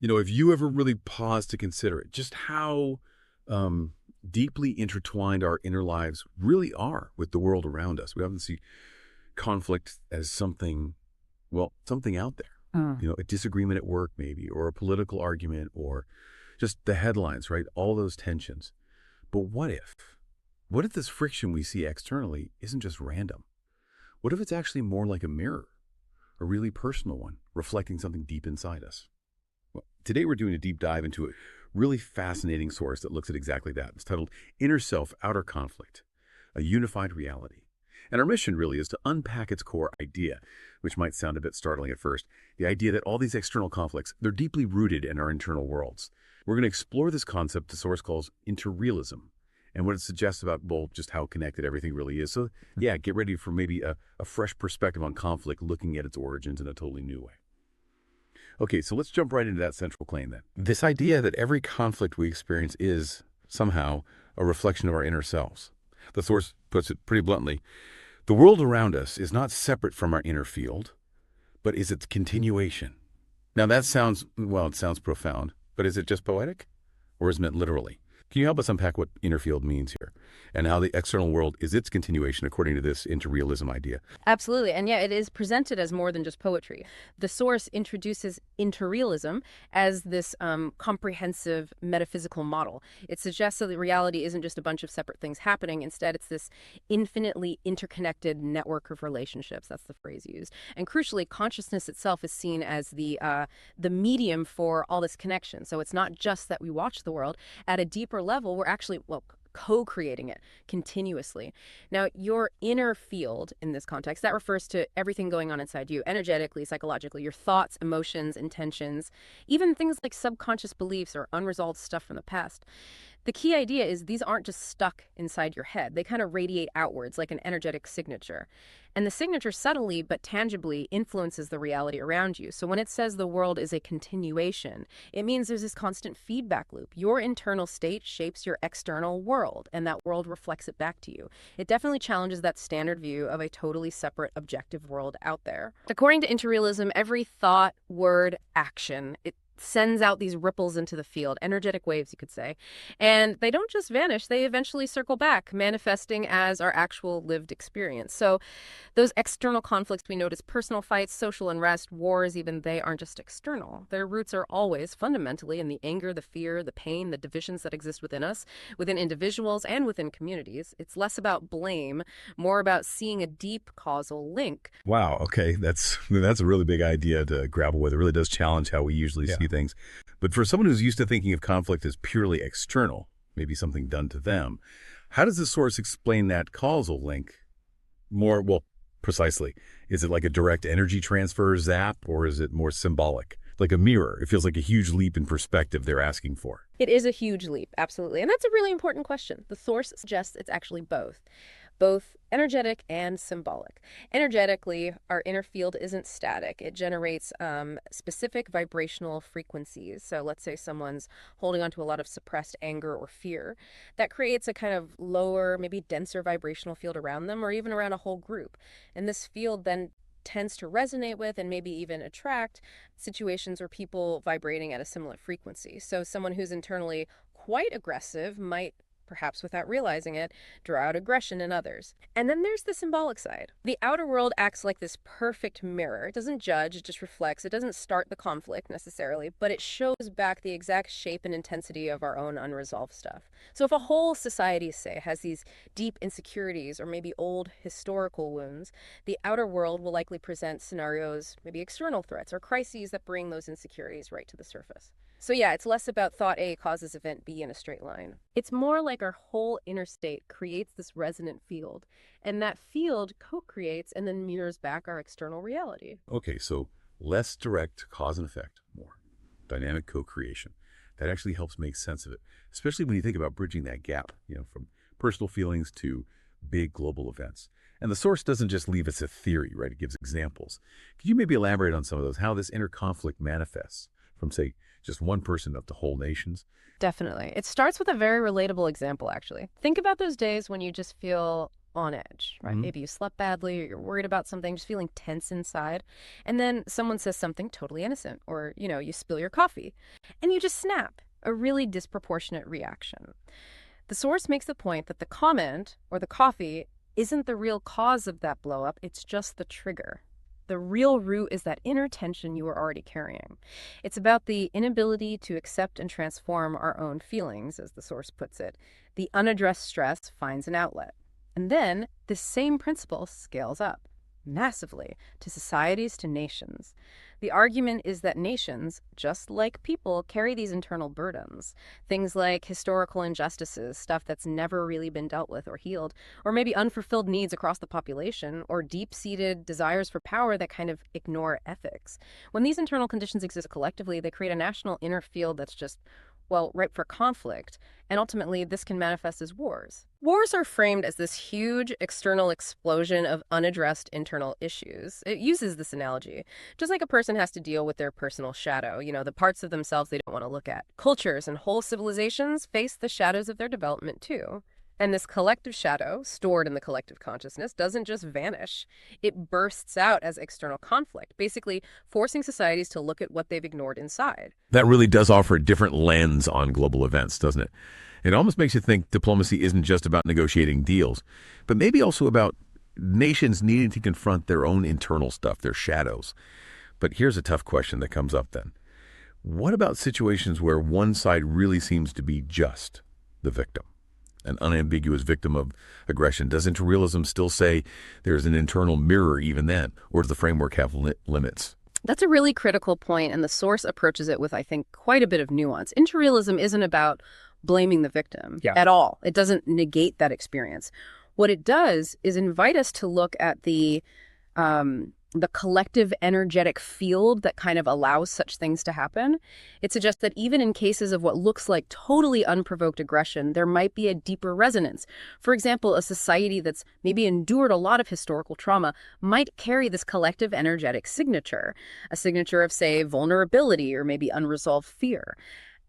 Have you ever really paused to consider it, just how deeply intertwined our inner lives really are with the world around us? We often see conflict as something, well, something out there. A disagreement at work maybe, or a political argument, or just the headlines, right? All those tensions. But what if? What if this friction we see externally isn't just random? What if it's actually more like a mirror, a really personal one, reflecting something deep inside us? Well, today we're doing a deep dive into a really fascinating source that looks at exactly that. It's titled Inner Self, Outer Conflict, a Unified Reality. And our mission really is to unpack its core idea, which might sound a bit startling at first, the idea that all these external conflicts, they're deeply rooted in our internal worlds. We're going to explore this concept the source calls Interrealism, and what it suggests about, well, just how connected everything really is. So, yeah, get ready for maybe a fresh perspective on conflict, looking at its origins in a totally new way. Okay, so let's jump right into that central claim then. This idea that every conflict we experience is, somehow, a reflection of our inner selves. The source puts it pretty bluntly. The world around us is not separate from our inner field, but is its continuation. Now that sounds, well, it sounds profound, but is it just poetic? Or is it meant literally? Can you help us unpack what inner field means here and how the external world is its continuation according to this interrealism idea? Absolutely. And yeah, it is presented as more than just poetry. The source introduces interrealism as this comprehensive metaphysical model. It suggests that the reality isn't just a bunch of separate things happening. Instead, it's this infinitely interconnected network of relationships. That's the phrase used. And crucially, consciousness itself is seen as the medium for all this connection. So it's not just that we watch the world. At a deeper level, we're actually, well, co-creating it continuously. Now, your inner field in this context, that refers to everything going on inside you, energetically, psychologically, your thoughts, emotions, intentions, even things like subconscious beliefs or unresolved stuff from the past. The key idea is these aren't just stuck inside your head. They kind of radiate outwards like an energetic signature. And the signature subtly but tangibly influences the reality around you. So when it says the world is a continuation, it means there's this constant feedback loop. Your internal state shapes your external world, and that world reflects it back to you. It definitely challenges that standard view of a totally separate, objective world out there. According to Interrealism, every thought, word, action, it sends out these ripples into the field, energetic waves, you could say. And they don't just vanish, they eventually circle back, manifesting as our actual lived experience. So those external conflicts we notice, personal fights, social unrest, wars, even they aren't just external. Their roots are always fundamentally in the anger, the fear, the pain, the divisions that exist within us, within individuals, and within communities. It's less about blame, more about seeing a deep causal link. Wow, okay, that's a really big idea to grapple with. It really does challenge how we usually see things. But for someone who's used to thinking of conflict as purely external, maybe something done to them, how does the source explain that causal link more, well, precisely? Is it like a direct energy transfer zap, or is it more symbolic? Like a mirror. It feels like a huge leap in perspective they're asking for. It is a huge leap, absolutely. And that's a really important question. The source suggests it's actually both energetic and symbolic. Energetically, our inner field isn't static. It generates specific vibrational frequencies. So let's say someone's holding on to a lot of suppressed anger or fear. That creates a kind of lower, maybe denser vibrational field around them, or even around a whole group. And this field then tends to resonate with and maybe even attract situations or people vibrating at a similar frequency. So someone who's internally quite aggressive might, perhaps without realizing it, draw out aggression in others. And then there's the symbolic side. The outer world acts like this perfect mirror. It doesn't judge, it just reflects. It doesn't start the conflict necessarily, but it shows back the exact shape and intensity of our own unresolved stuff. So if a whole society, say, has these deep insecurities or maybe old historical wounds, the outer world will likely present scenarios, maybe external threats or crises that bring those insecurities right to the surface. So yeah, it's less about thought A causes event B in a straight line. It's more like our whole inner state creates this resonant field, and that field co-creates and then mirrors back our external reality. Okay, so less direct cause and effect, more dynamic co-creation. That actually helps make sense of it, especially when you think about bridging that gap, from personal feelings to big global events. And the source doesn't just leave us a theory, right? It gives examples. Could you maybe elaborate on some of those, how this inner conflict manifests from, say, just one person up to whole nations? Definitely. It starts with a very relatable example, actually. Think about those days when you just feel on edge, right? Hmm. Maybe you slept badly or you're worried about something, just feeling tense inside. And then someone says something totally innocent, or, you spill your coffee and you just snap. A really disproportionate reaction. The source makes the point that the comment or the coffee isn't the real cause of that blow up, it's just the trigger. The real root is that inner tension you were already carrying. It's about the inability to accept and transform our own feelings, as the source puts it. The unaddressed stress finds an outlet. And then this same principle scales up massively to societies, to nations. The argument is that nations, just like people, carry these internal burdens. Things like historical injustices, stuff that's never really been dealt with or healed, or maybe unfulfilled needs across the population, or deep-seated desires for power that kind of ignore ethics. When these internal conditions exist collectively, they create a national inner field that's just, well, ripe for conflict, and ultimately this can manifest as wars. Wars are framed as this huge external explosion of unaddressed internal issues. It uses this analogy. Just like a person has to deal with their personal shadow, the parts of themselves they don't want to look at. Cultures and whole civilizations face the shadows of their development too. And this collective shadow, stored in the collective consciousness, doesn't just vanish. It bursts out as external conflict, basically forcing societies to look at what they've ignored inside. That really does offer a different lens on global events, doesn't it? It almost makes you think diplomacy isn't just about negotiating deals, but maybe also about nations needing to confront their own internal stuff, their shadows. But here's a tough question that comes up then. What about situations where one side really seems to be just the victim? An unambiguous victim of aggression. Does interrealism still say there's an internal mirror even then? Or does the framework have limits? That's a really critical point, and the source approaches it with, I think, quite a bit of nuance. Interrealism isn't about blaming the victim at all. It doesn't negate that experience. What it does is invite us to look at the collective energetic field that kind of allows such things to happen. It suggests that even in cases of what looks like totally unprovoked aggression, there might be a deeper resonance. For example, a society that's maybe endured a lot of historical trauma might carry this collective energetic signature, a signature of, say, vulnerability or maybe unresolved fear.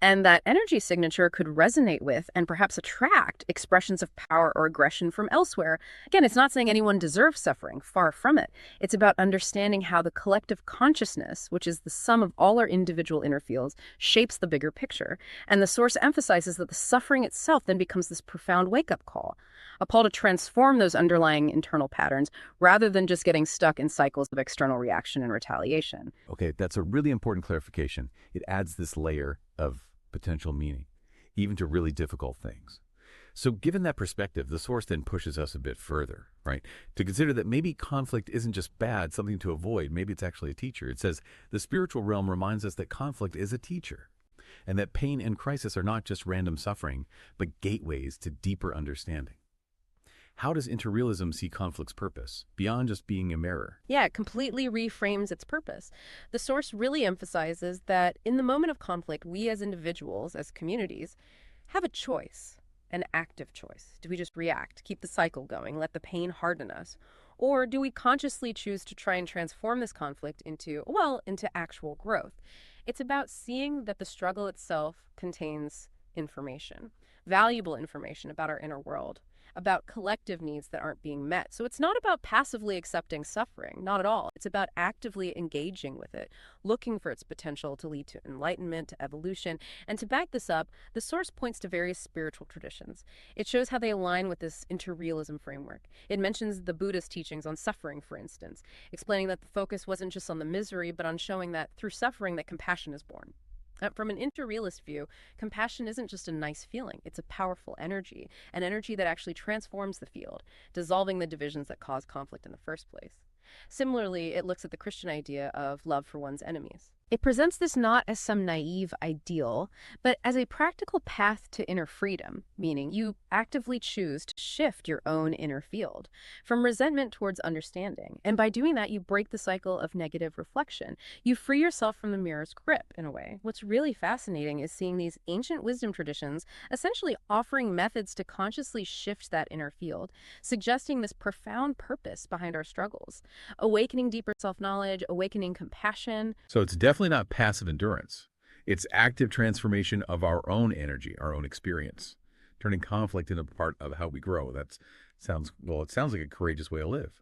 And that energy signature could resonate with and perhaps attract expressions of power or aggression from elsewhere. Again, it's not saying anyone deserves suffering, far from it. It's about understanding how the collective consciousness, which is the sum of all our individual inner fields, shapes the bigger picture. And the source emphasizes that the suffering itself then becomes this profound wake-up call, a call to transform those underlying internal patterns rather than just getting stuck in cycles of external reaction and retaliation. Okay, that's a really important clarification. It adds this layer of potential meaning, even to really difficult things. So given that perspective, the source then pushes us a bit further, right? To consider that maybe conflict isn't just bad, something to avoid. Maybe it's actually a teacher. It says the spiritual realm reminds us that conflict is a teacher and that pain and crisis are not just random suffering, but gateways to deeper understanding. How does interrealism see conflict's purpose, beyond just being a mirror? Yeah, it completely reframes its purpose. The source really emphasizes that in the moment of conflict, we as individuals, as communities, have a choice, an active choice. Do we just react, keep the cycle going, let the pain harden us? Or do we consciously choose to try and transform this conflict into actual growth? It's about seeing that the struggle itself contains information, valuable information about our inner world, about collective needs that aren't being met. So it's not about passively accepting suffering, not at all. It's about actively engaging with it, looking for its potential to lead to enlightenment, to evolution. And to back this up, the source points to various spiritual traditions. It shows how they align with this interrealism framework. It mentions the Buddhist teachings on suffering, for instance, explaining that the focus wasn't just on the misery, but on showing that through suffering that compassion is born. From an interrealist view, compassion isn't just a nice feeling. It's a powerful energy, an energy that actually transforms the field, dissolving the divisions that cause conflict in the first place. Similarly, it looks at the Christian idea of love for one's enemies. It presents this not as some naive ideal, but as a practical path to inner freedom, meaning you actively choose to shift your own inner field from resentment towards understanding. And by doing that, you break the cycle of negative reflection. You free yourself from the mirror's grip, in a way. What's really fascinating is seeing these ancient wisdom traditions essentially offering methods to consciously shift that inner field, suggesting this profound purpose behind our struggles. Awakening deeper self-knowledge, awakening compassion. So it's definitely not passive endurance. It's active transformation of our own energy, our own experience, turning conflict into part of how we grow. It sounds like a courageous way to live.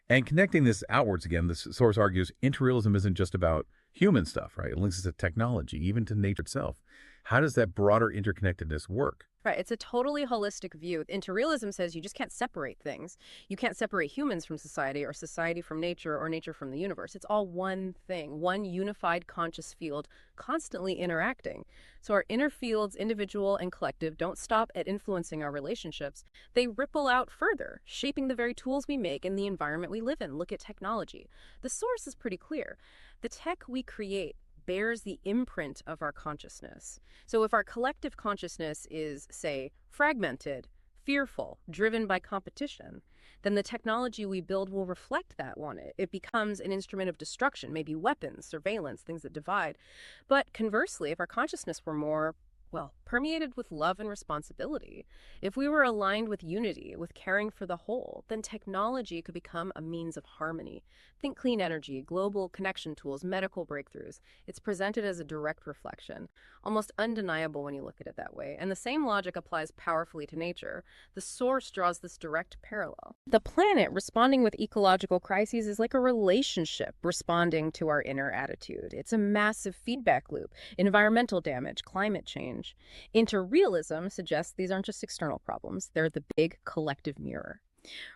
And connecting this outwards again, this source argues interrealism isn't just about human stuff, right? It links us to technology, even to nature itself. How does that broader interconnectedness work? Right. It's a totally holistic view. Interrealism says you just can't separate things. You can't separate humans from society or society from nature or nature from the universe. It's all one thing, one unified conscious field constantly interacting. So our inner fields, individual and collective, don't stop at influencing our relationships. They ripple out further, shaping the very tools we make and the environment we live in. Look at technology. The source is pretty clear. The tech we create bears the imprint of our consciousness. So if our collective consciousness is, say, fragmented, fearful, driven by competition, then the technology we build will reflect that, won't it? It becomes an instrument of destruction, maybe weapons, surveillance, things that divide. But conversely, if our consciousness were more, well, permeated with love and responsibility, if we were aligned with unity, with caring for the whole, then technology could become a means of harmony. Think clean energy, global connection tools, medical breakthroughs. It's presented as a direct reflection, almost undeniable when you look at it that way. And the same logic applies powerfully to nature. The source draws this direct parallel. The planet responding with ecological crises is like a relationship responding to our inner attitude. It's a massive feedback loop. Environmental damage, climate change. Interrealism suggests these aren't just external problems, they're the big collective mirror,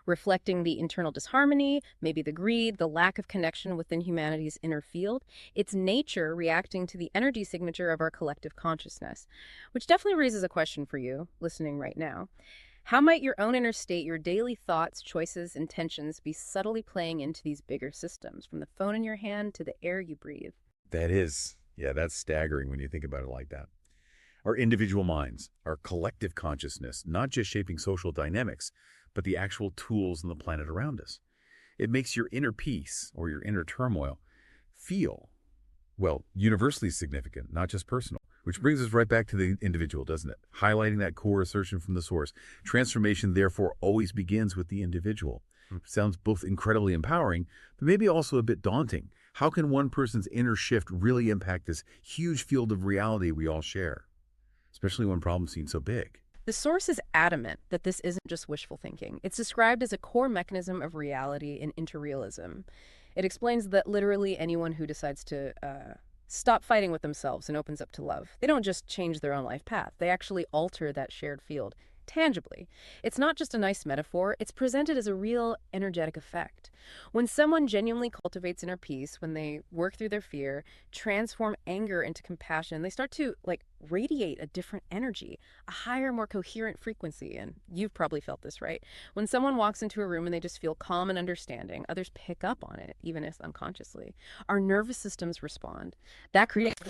reflecting the internal disharmony, maybe the greed, the lack of connection within humanity's inner field. It's nature reacting to the energy signature of our collective consciousness, which definitely raises a question for you, listening right now. How might your own inner state, your daily thoughts, choices, intentions be subtly playing into these bigger systems, from the phone in your hand to the air you breathe? That's staggering when you think about it like that. Our individual minds, our collective consciousness, not just shaping social dynamics, but the actual tools on the planet around us. It makes your inner peace or your inner turmoil feel, well, universally significant, not just personal. Which brings us right back to the individual, doesn't it? Highlighting that core assertion from the source. Transformation, therefore, always begins with the individual. Sounds both incredibly empowering, but maybe also a bit daunting. How can one person's inner shift really impact this huge field of reality we all share? Especially when problems seem so big. The source is adamant that this isn't just wishful thinking. It's described as a core mechanism of reality in interrealism. It explains that literally anyone who decides to stop fighting with themselves and opens up to love, they don't just change their own life path. They actually alter that shared field tangibly. It's not just a nice metaphor, it's presented as a real energetic effect. When someone genuinely cultivates inner peace, when they work through their fear, transform anger into compassion, they start to radiate a different energy, a higher, more coherent frequency. And you've probably felt this, right? When someone walks into a room and they just feel calm and understanding, others pick up on it, even if unconsciously. Our nervous systems respond. That creates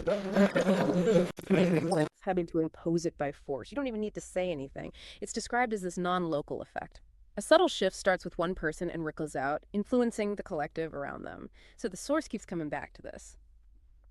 having to impose it by force. You don't even need to say anything. It's described as this non-local effect. A subtle shift starts with one person and ripples out, influencing the collective around them. So the source keeps coming back to this.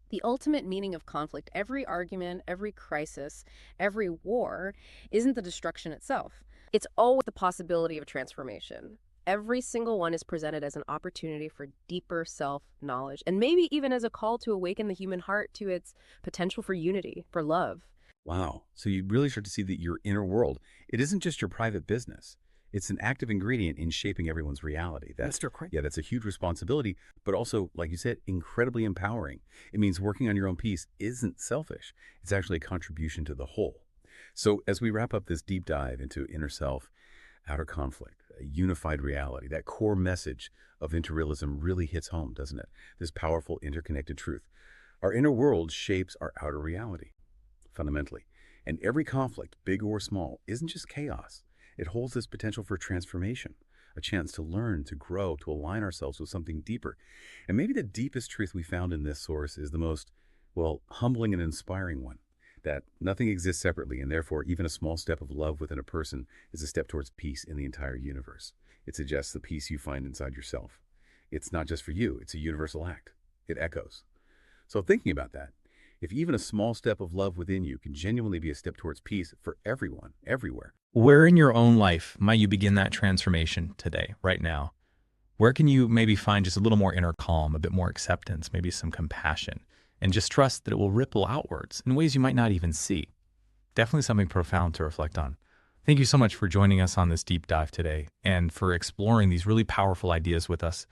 The ultimate meaning of conflict, every argument, every crisis, every war, isn't the destruction itself. It's always the possibility of transformation. Every single one is presented as an opportunity for deeper self-knowledge, and maybe even as a call to awaken the human heart to its potential for unity, for love. Wow. So you really start to see that your inner world, it isn't just your private business. It's an active ingredient in shaping everyone's reality. That's a huge responsibility, but also, like you said, incredibly empowering. It means working on your own peace isn't selfish. It's actually a contribution to the whole. So as we wrap up this deep dive into inner self, outer conflict, a unified reality, that core message of interrealism really hits home, doesn't it? This powerful, interconnected truth. Our inner world shapes our outer reality, fundamentally. And every conflict, big or small, isn't just chaos. It holds this potential for transformation, a chance to learn, to grow, to align ourselves with something deeper. And maybe the deepest truth we found in this source is the most, humbling and inspiring one, that nothing exists separately, and therefore even a small step of love within a person is a step towards peace in the entire universe. It suggests the peace you find inside yourself. It's not just for you, it's a universal act. It echoes. So thinking about that, if even a small step of love within you can genuinely be a step towards peace for everyone, everywhere. Where in your own life might you begin that transformation today, right now? Where can you maybe find just a little more inner calm, a bit more acceptance, maybe some compassion, and just trust that it will ripple outwards in ways you might not even see? definitely something profound to reflect on. Thank you so much for joining us on this deep dive today and for exploring these really powerful ideas with us.